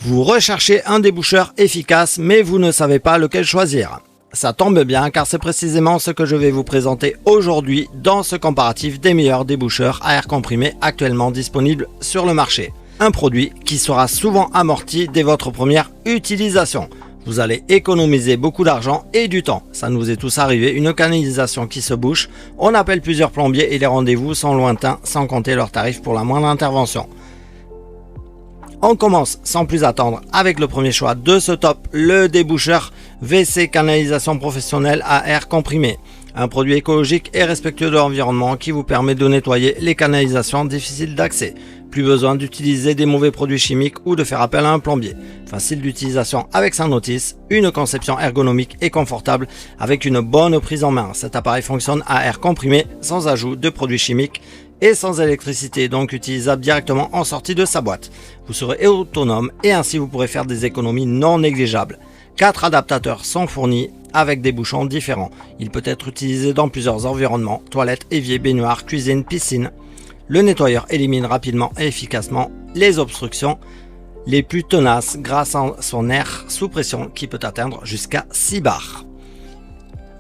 Vous recherchez un déboucheur efficace, mais vous ne savez pas lequel choisir. Ça tombe bien car c'est précisément ce que je vais vous présenter aujourd'hui dans ce comparatif des meilleurs déboucheurs à air comprimé actuellement disponibles sur le marché. Un produit qui sera souvent amorti dès votre première utilisation. Vous allez économiser beaucoup d'argent et du temps. Ça nous est tous arrivé, une canalisation qui se bouche, on appelle plusieurs plombiers et les rendez-vous sont lointains sans compter leurs tarifs pour la moindre intervention. On commence sans plus attendre avec le premier choix de ce top, le déboucheur WC canalisation professionnelle à air comprimé. Un produit écologique et respectueux de l'environnement qui vous permet de nettoyer les canalisations difficiles d'accès. Plus besoin d'utiliser des mauvais produits chimiques ou de faire appel à un plombier. Facile d'utilisation avec sa notice, une conception ergonomique et confortable avec une bonne prise en main. Cet appareil fonctionne à air comprimé sans ajout de produits chimiques et sans électricité, donc utilisable directement en sortie de sa boîte. Vous serez autonome et ainsi vous pourrez faire des économies non négligeables. 4 adaptateurs sont fournis avec des bouchons différents. Il peut être utilisé dans plusieurs environnements, toilettes, évier, baignoire, cuisine, piscine. Le nettoyeur élimine rapidement et efficacement les obstructions les plus tenaces grâce à son air sous pression qui peut atteindre jusqu'à 6 bars.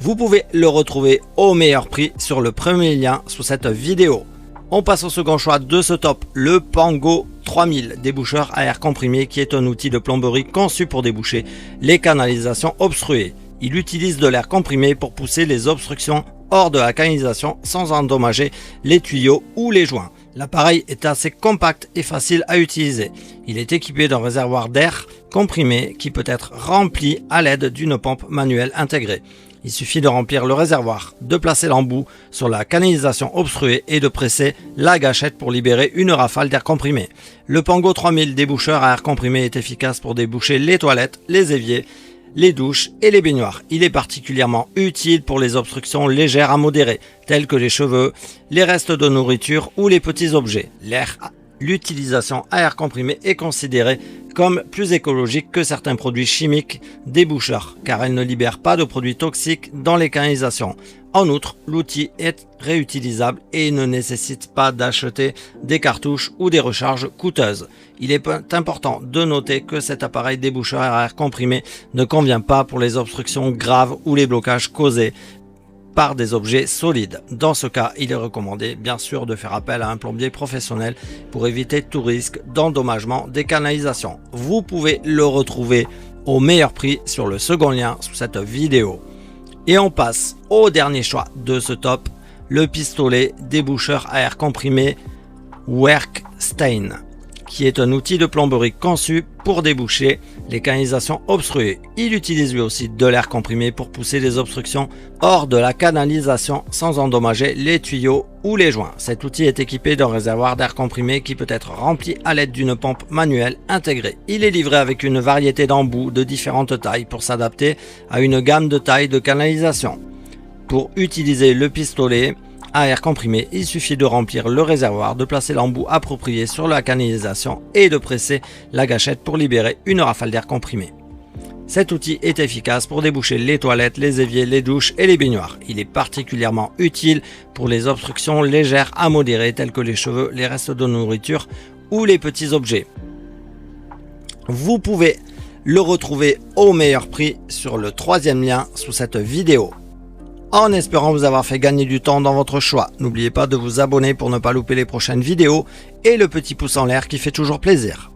Vous pouvez le retrouver au meilleur prix sur le premier lien sous cette vidéo. On passe au second choix de ce top, le Pango 3000 déboucheur à air comprimé qui est un outil de plomberie conçu pour déboucher les canalisations obstruées. Il utilise de l'air comprimé pour pousser les obstructions hors de la canalisation sans endommager les tuyaux ou les joints. L'appareil est assez compact et facile à utiliser. Il est équipé d'un réservoir d'air comprimé qui peut être rempli à l'aide d'une pompe manuelle intégrée. Il suffit de remplir le réservoir, de placer l'embout sur la canalisation obstruée et de presser la gâchette pour libérer une rafale d'air comprimé. Le Pango 3000 déboucheur à air comprimé est efficace pour déboucher les toilettes, les éviers, les douches et les baignoires. Il est particulièrement utile pour les obstructions légères à modérées, telles que les cheveux, les restes de nourriture ou les petits objets. L'utilisation à air comprimé est considérée comme plus écologique que certains produits chimiques déboucheurs, car elle ne libère pas de produits toxiques dans les canalisations. En outre, l'outil est réutilisable et ne nécessite pas d'acheter des cartouches ou des recharges coûteuses. Il est important de noter que cet appareil déboucheur à air comprimé ne convient pas pour les obstructions graves ou les blocages causés par des objets solides. Dans ce cas, il est recommandé bien sûr de faire appel à un plombier professionnel pour éviter tout risque d'endommagement des canalisations. Vous pouvez le retrouver au meilleur prix sur le second lien sous cette vidéo. Et on passe au dernier choix de ce top, le pistolet déboucheur à air comprimé Werkstein, qui est un outil de plomberie conçu pour déboucher les canalisations obstruées. Il utilise lui aussi de l'air comprimé pour pousser les obstructions hors de la canalisation sans endommager les tuyaux ou les joints. Cet outil est équipé d'un réservoir d'air comprimé qui peut être rempli à l'aide d'une pompe manuelle intégrée. Il est livré avec une variété d'embouts de différentes tailles pour s'adapter à une gamme de tailles de canalisation. Pour utiliser le pistolet à air comprimé, il suffit de remplir le réservoir, de placer l'embout approprié sur la canalisation et de presser la gâchette pour libérer une rafale d'air comprimé. Cet outil est efficace pour déboucher les toilettes, les éviers, les douches et les baignoires. Il est particulièrement utile pour les obstructions légères à modérées telles que les cheveux, les restes de nourriture ou les petits objets. Vous pouvez le retrouver au meilleur prix sur le troisième lien sous cette vidéo. En espérant vous avoir fait gagner du temps dans votre choix, n'oubliez pas de vous abonner pour ne pas louper les prochaines vidéos et le petit pouce en l'air qui fait toujours plaisir.